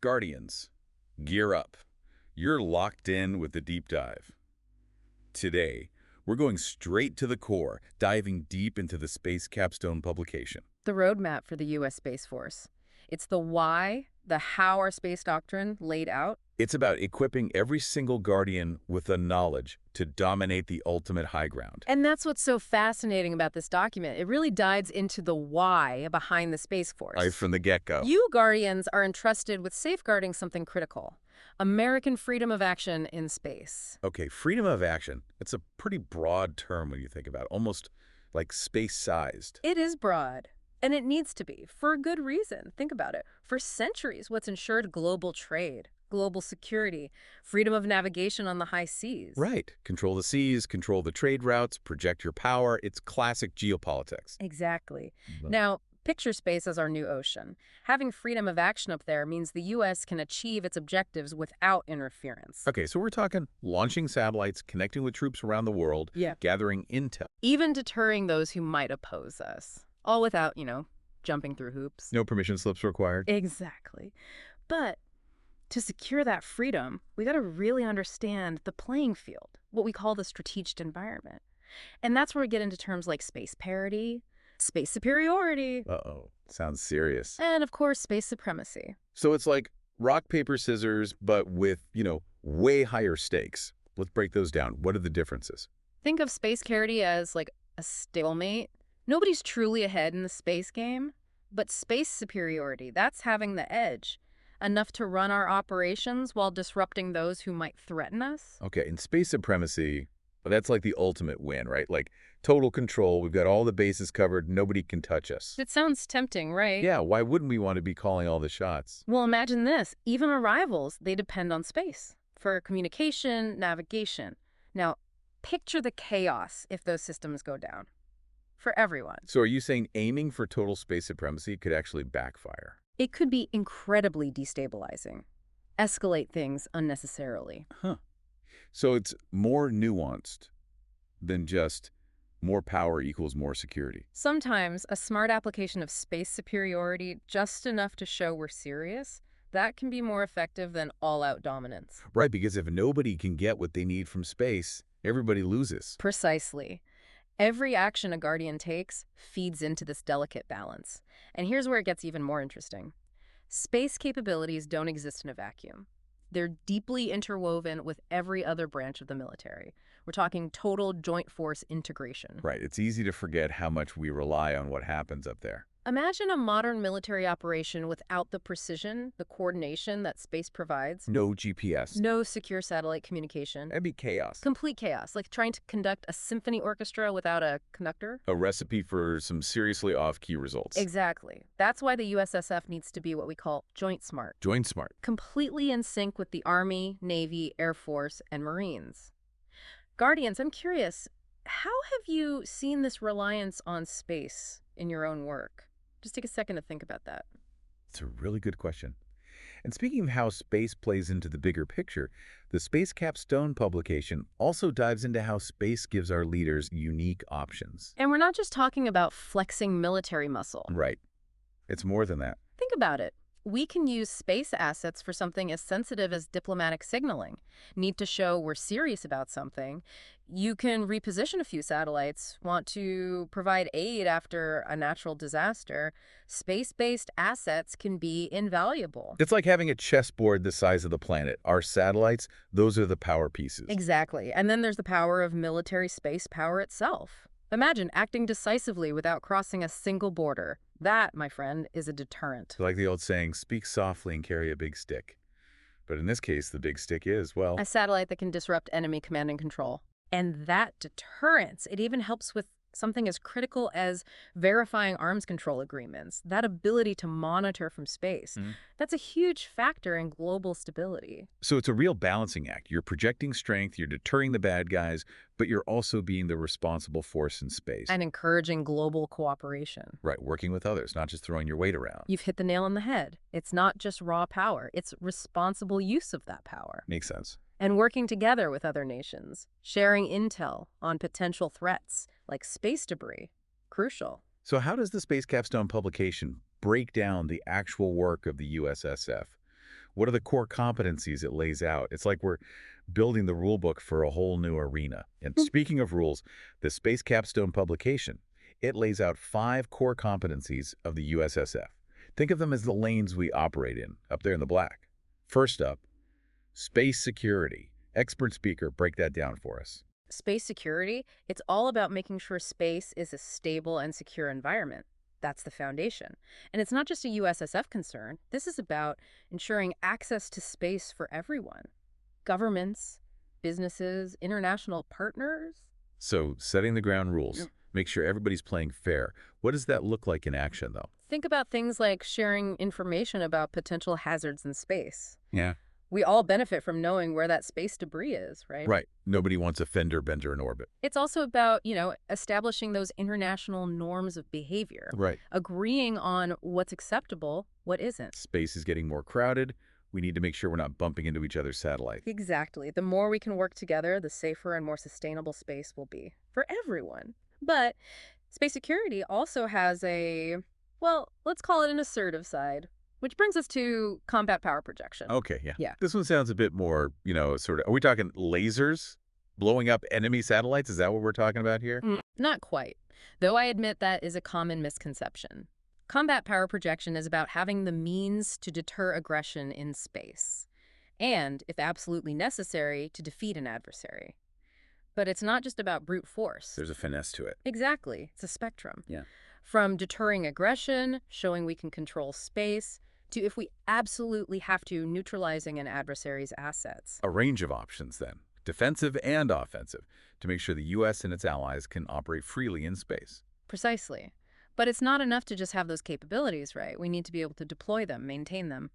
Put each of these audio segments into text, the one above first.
Guardians, gear up. You're locked in with the deep dive. Today, we're going straight to the core, diving deep into the Space Capstone Publication. The roadmap for the U.S. Space Force. It's the why, the how our space doctrine laid out. It's about equipping every single Guardian with the knowledge to dominate the ultimate high ground. And that's what's so fascinating about this document. It really dives into the why behind the Space Force. Right from the get-go. You Guardians are entrusted with safeguarding something critical. American freedom of action in space. Okay, freedom of action. It's a pretty broad term when you think about it, almost like space-sized. It is broad. And it needs to be, for a good reason. Think about it. For centuries, what's ensured global trade, global security, freedom of navigation on the high seas. Right. Control the seas, control the trade routes, project your power. It's classic geopolitics. Exactly. Now, picture space as our new ocean. Having freedom of action up there means the U.S. can achieve its objectives without interference. Okay, so we're talking launching satellites, connecting with troops around the world, gathering intel. Even deterring those who might oppose us. All without, jumping through hoops. No permission slips required. Exactly. But to secure that freedom, we got to really understand the playing field, what we call the strategic environment. And that's where we get into terms like space parity, space superiority. Uh-oh, sounds serious. And, of course, space supremacy. So it's like rock, paper, scissors, but with, way higher stakes. Let's break those down. What are the differences? Think of space parity as like a stalemate. Nobody's truly ahead in the space game, but space superiority, that's having the edge, enough to run our operations while disrupting those who might threaten us. Okay, in space supremacy, that's like the ultimate win, right? Like total control, we've got all the bases covered, nobody can touch us. It sounds tempting, right? Yeah, why wouldn't we want to be calling all the shots? Well, imagine this. Even our rivals, they depend on space for communication, navigation. Now, picture the chaos if those systems go down. For everyone. So are you saying aiming for total space supremacy could actually backfire? It could be incredibly destabilizing. Escalate things unnecessarily. Huh. So it's more nuanced than just more power equals more security. Sometimes a smart application of space superiority, just enough to show we're serious, that can be more effective than all-out dominance. Right, because if nobody can get what they need from space, everybody loses. Precisely. Every action a Guardian takes feeds into this delicate balance. And here's where it gets even more interesting. Space capabilities don't exist in a vacuum. They're deeply interwoven with every other branch of the military. We're talking total joint force integration. Right. It's easy to forget how much we rely on what happens up there. Imagine a modern military operation without the precision, the coordination that space provides. No GPS. No secure satellite communication. That'd be chaos. Complete chaos, like trying to conduct a symphony orchestra without a conductor. A recipe for some seriously off-key results. Exactly. That's why the USSF needs to be what we call joint smart. Joint smart. Completely in sync with the Army, Navy, Air Force, and Marines. Guardians, I'm curious, how have you seen this reliance on space in your own work? Just take a second to think about that. It's a really good question. And speaking of how space plays into the bigger picture, the Space Capstone Publication also dives into how space gives our leaders unique options. And we're not just talking about flexing military muscle. Right. It's more than that. Think about it. We can use space assets for something as sensitive as diplomatic signaling. Need to show we're serious about something. You can reposition a few satellites, want to provide aid after a natural disaster. Space-based assets can be invaluable. It's like having a chessboard the size of the planet. Our satellites, those are the power pieces. Exactly. And then there's the power of military space power itself. Imagine acting decisively without crossing a single border. That, my friend, is a deterrent. Like the old saying, speak softly and carry a big stick. But in this case, the big stick is, well, a satellite that can disrupt enemy command and control. And that deterrence, it even helps with something as critical as verifying arms control agreements, that ability to monitor from space. That's a huge factor in global stability. So it's a real balancing act. You're projecting strength, you're deterring the bad guys, but you're also being the responsible force in space. And encouraging global cooperation. Right, working with others, not just throwing your weight around. You've hit the nail on the head. It's not just raw power, it's responsible use of that power. Makes sense. And working together with other nations, sharing intel on potential threats like space debris. Crucial. So how does the Space Capstone Publication break down the actual work of the USSF? What are the core competencies it lays out? It's like we're building the rule book for a whole new arena. And speaking of rules, the Space Capstone Publication, it lays out 5 core competencies of the USSF. Think of them as the lanes we operate in, up there in the black. First up, space security. Expert speaker, break that down for us. Space security, it's all about making sure space is a stable and secure environment. That's the foundation. And it's not just a USSF concern. This is about ensuring access to space for everyone. Governments, businesses, international partners. So, setting the ground rules. Make sure everybody's playing fair. What does that look like in action, though? Think about things like sharing information about potential hazards in space. Yeah. We all benefit from knowing where that space debris is, right? Right. Nobody wants a fender bender in orbit. It's also about, establishing those international norms of behavior. Right. Agreeing on what's acceptable, what isn't. Space is getting more crowded. We need to make sure we're not bumping into each other's satellites. Exactly. The more we can work together, the safer and more sustainable space will be for everyone. But space security also has let's call it an assertive side. Which brings us to combat power projection. Okay, yeah. Yeah. This one sounds a bit more, sort of, are we talking lasers blowing up enemy satellites? Is that what we're talking about here? Not quite, though I admit that is a common misconception. Combat power projection is about having the means to deter aggression in space, and, if absolutely necessary, to defeat an adversary. But it's not just about brute force. There's a finesse to it. Exactly. It's a spectrum. Yeah. From deterring aggression, showing we can control space, to, if we absolutely have to, neutralizing an adversary's assets. A range of options, then, defensive and offensive, to make sure the U.S. and its allies can operate freely in space. Precisely. But it's not enough to just have those capabilities, right? We need to be able to deploy them, maintain them.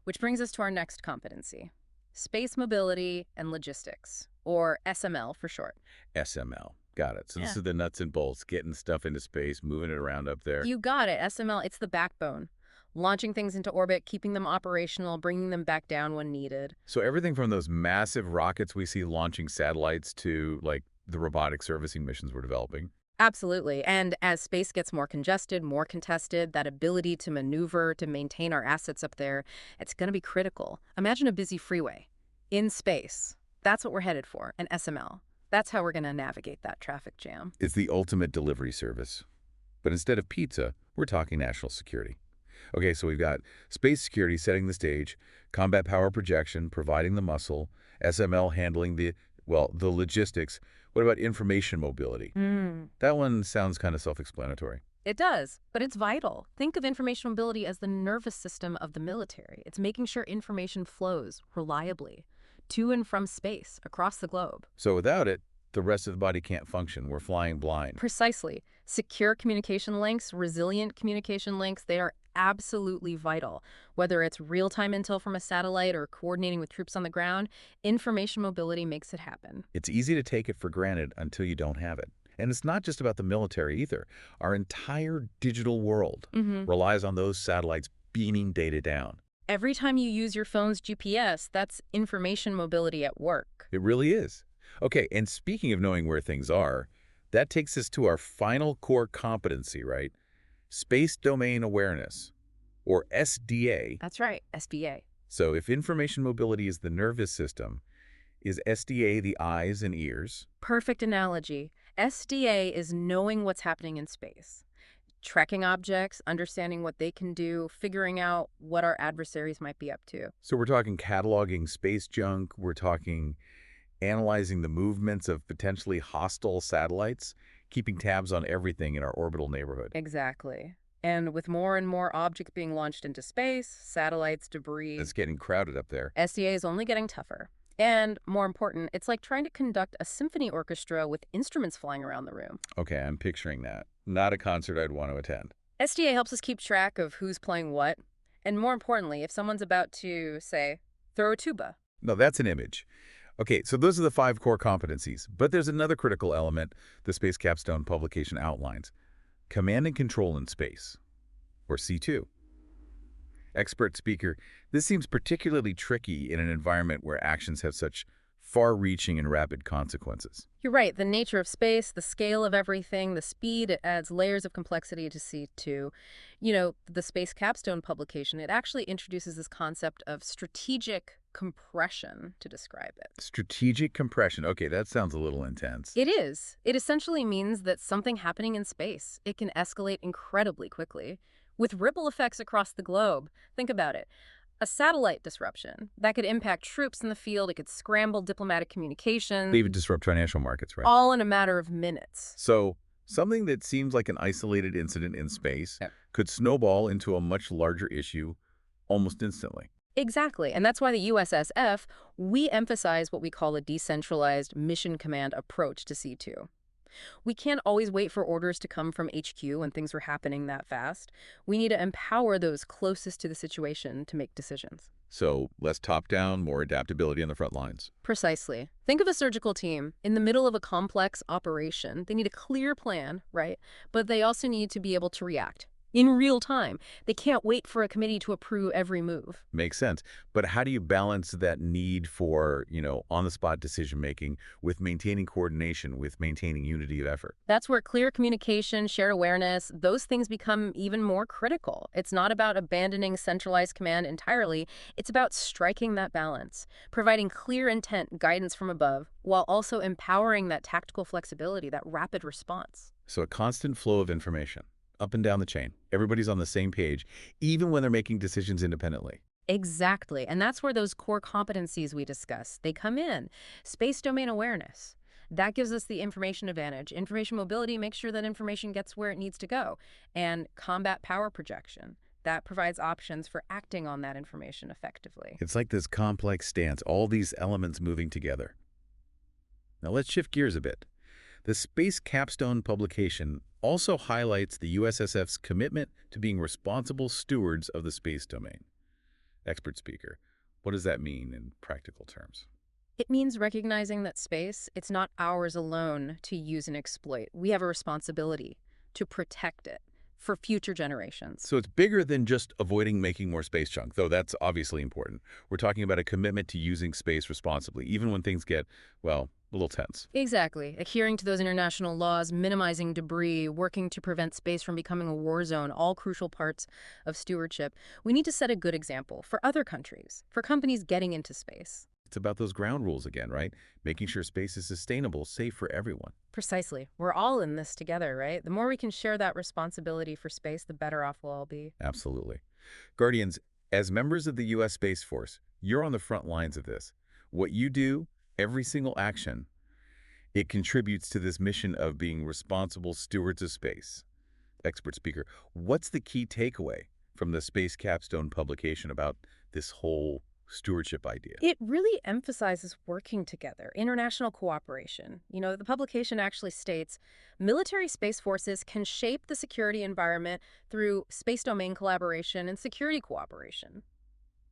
Which brings us to our next competency, space mobility and logistics, or SML for short. SML. Got it. So this is the nuts and bolts, getting stuff into space, moving it around up there. You got it. SML, it's the backbone. Launching things into orbit, keeping them operational, bringing them back down when needed. So everything from those massive rockets we see launching satellites to, like, the robotic servicing missions we're developing. Absolutely. And as space gets more congested, more contested, that ability to maneuver, to maintain our assets up there, it's going to be critical. Imagine a busy freeway in space. That's what we're headed for, an SML. That's how we're going to navigate that traffic jam. It's the ultimate delivery service. But instead of pizza, we're talking national security. Okay, so we've got space security setting the stage, combat power projection, providing the muscle, SML handling the logistics. What about information mobility? That one sounds kind of self-explanatory. It does, but it's vital. Think of information mobility as the nervous system of the military. It's making sure information flows reliably to and from space, across the globe. So without it, the rest of the body can't function. We're flying blind. Precisely. Secure communication links, resilient communication links, they are absolutely vital. Whether it's real-time intel from a satellite or coordinating with troops on the ground, information mobility makes it happen. It's easy to take it for granted until you don't have it. And it's not just about the military either. Our entire digital world relies on those satellites beaming data down. Every time you use your phone's GPS, that's information mobility at work. It really is. Okay, and speaking of knowing where things are, that takes us to our final core competency, right? Space Domain Awareness, or SDA. That's right, SDA. So if information mobility is the nervous system, is SDA the eyes and ears? Perfect analogy. SDA is knowing what's happening in space. Tracking objects, understanding what they can do, figuring out what our adversaries might be up to. So we're talking cataloging space junk, we're talking analyzing the movements of potentially hostile satellites, keeping tabs on everything in our orbital neighborhood. Exactly. And with more and more objects being launched into space, satellites, debris... It's getting crowded up there. SDA is only getting tougher. And, more important, it's like trying to conduct a symphony orchestra with instruments flying around the room. Okay, I'm picturing that. Not a concert I'd want to attend. SDA helps us keep track of who's playing what. And more importantly, if someone's about to, say, throw a tuba. No, that's an image. Okay, so those are the 5 core competencies. But there's another critical element the Space Capstone Publication outlines. Command and control in space, or C2. Expert speaker, this seems particularly tricky in an environment where actions have such far-reaching and rapid consequences. You're right. The nature of space, the scale of everything, the speed, it adds layers of complexity to C2. The Space Capstone publication, it actually introduces this concept of strategic compression to describe it. Strategic compression. Okay, that sounds a little intense. It is. It essentially means that something happening in space, it can escalate incredibly quickly, with ripple effects across the globe. Think about it. A satellite disruption that could impact troops in the field, it could scramble diplomatic communication. They even disrupt financial markets, right? All in a matter of minutes. So, something that seems like an isolated incident in space could snowball into a much larger issue almost instantly. Exactly. And that's why the USSF, we emphasize what we call a decentralized mission command approach to C2. We can't always wait for orders to come from HQ when things are happening that fast. We need to empower those closest to the situation to make decisions. So, less top-down, more adaptability on the front lines. Precisely. Think of a surgical team. In the middle of a complex operation, they need a clear plan, right? But they also need to be able to react in real time. They can't wait for a committee to approve every move. Makes sense. But how do you balance that need for, on-the-spot decision-making with maintaining coordination, with maintaining unity of effort? That's where clear communication, shared awareness, those things become even more critical. It's not about abandoning centralized command entirely. It's about striking that balance, providing clear intent guidance from above, while also empowering that tactical flexibility, that rapid response. So a constant flow of information, up and down the chain. Everybody's on the same page, even when they're making decisions independently. Exactly. And that's where those core competencies we discuss, they come in. Space domain awareness. That gives us the information advantage. Information mobility makes sure that information gets where it needs to go. And combat power projection. That provides options for acting on that information effectively. It's like this complex dance, all these elements moving together. Now let's shift gears a bit. The Space Capstone Publication also highlights the USSF's commitment to being responsible stewards of the space domain. Expert speaker, what does that mean in practical terms? It means recognizing that space, it's not ours alone to use and exploit. We have a responsibility to protect it for future generations. So it's bigger than just avoiding making more space junk, though that's obviously important. We're talking about a commitment to using space responsibly, even when things get, well, a little tense. Exactly. Adhering to those international laws, minimizing debris, working to prevent space from becoming a war zone, all crucial parts of stewardship. We need to set a good example for other countries, for companies getting into space. It's about those ground rules again, right? Making sure space is sustainable, safe for everyone. Precisely. We're all in this together, right? The more we can share that responsibility for space, the better off we'll all be. Absolutely. Guardians, as members of the U.S. Space Force, you're on the front lines of this. What you do, every single action, it contributes to this mission of being responsible stewards of space. Expert speaker, what's the key takeaway from the Space Capstone publication about this whole stewardship idea? It really emphasizes working together, international cooperation. The publication actually states military space forces can shape the security environment through space domain collaboration and security cooperation.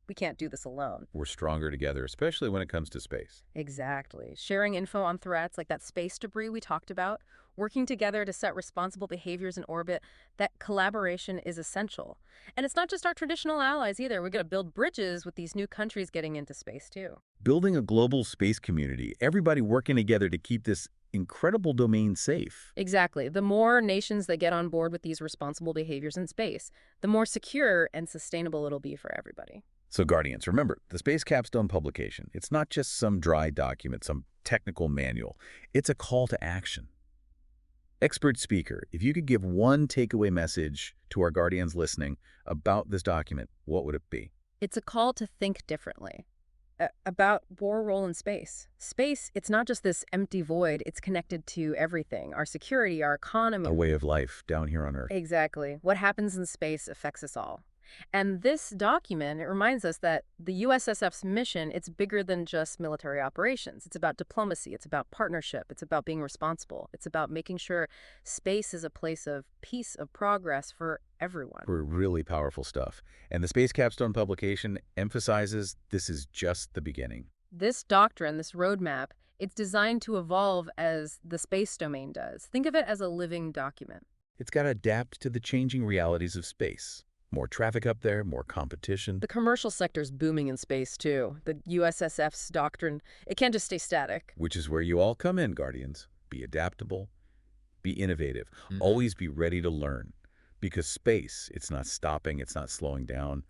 We can't do this alone. We're stronger together, especially when it comes to space. Exactly. Sharing info on threats like that space debris we talked about, working together to set responsible behaviors in orbit, that collaboration is essential. And it's not just our traditional allies either. We're going to build bridges with these new countries getting into space too. Building a global space community, everybody working together to keep this incredible domain safe. Exactly. The more nations that get on board with these responsible behaviors in space, the more secure and sustainable it'll be for everybody. So Guardians, remember, the Space Capstone Publication, it's not just some dry document, some technical manual. It's a call to action. Expert speaker, if you could give one takeaway message to our Guardians listening about this document, what would it be? It's a call to think differently about our role in space. Space, it's not just this empty void. It's connected to everything, our security, our economy. A way of life down here on Earth. Exactly. What happens in space affects us all. And this document, it reminds us that the USSF's mission, it's bigger than just military operations. It's about diplomacy. It's about partnership. It's about being responsible. It's about making sure space is a place of peace, of progress for everyone. Really powerful stuff. And the Space Capstone Publication emphasizes this is just the beginning. This doctrine, this roadmap, it's designed to evolve as the space domain does. Think of it as a living document. It's got to adapt to the changing realities of space. More traffic up there, more competition. The commercial sector's booming in space, too. The USSF's doctrine, it can't just stay static. Which is where you all come in, Guardians. Be adaptable, be innovative, always be ready to learn. Because space, it's not stopping, it's not slowing down,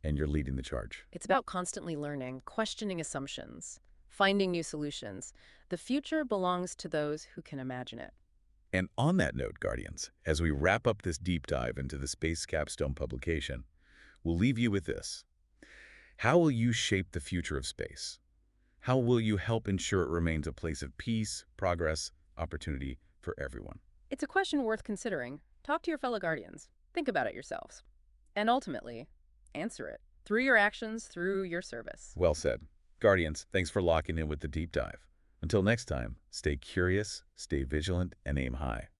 and you're leading the charge. It's about constantly learning, questioning assumptions, finding new solutions. The future belongs to those who can imagine it. And on that note, Guardians, as we wrap up this deep dive into the Space Capstone publication, we'll leave you with this. How will you shape the future of space? How will you help ensure it remains a place of peace, progress, opportunity for everyone? It's a question worth considering. Talk to your fellow Guardians. Think about it yourselves. And ultimately, answer it through your actions, through your service. Well said. Guardians, thanks for locking in with the deep dive. Until next time, stay curious, stay vigilant, and aim high.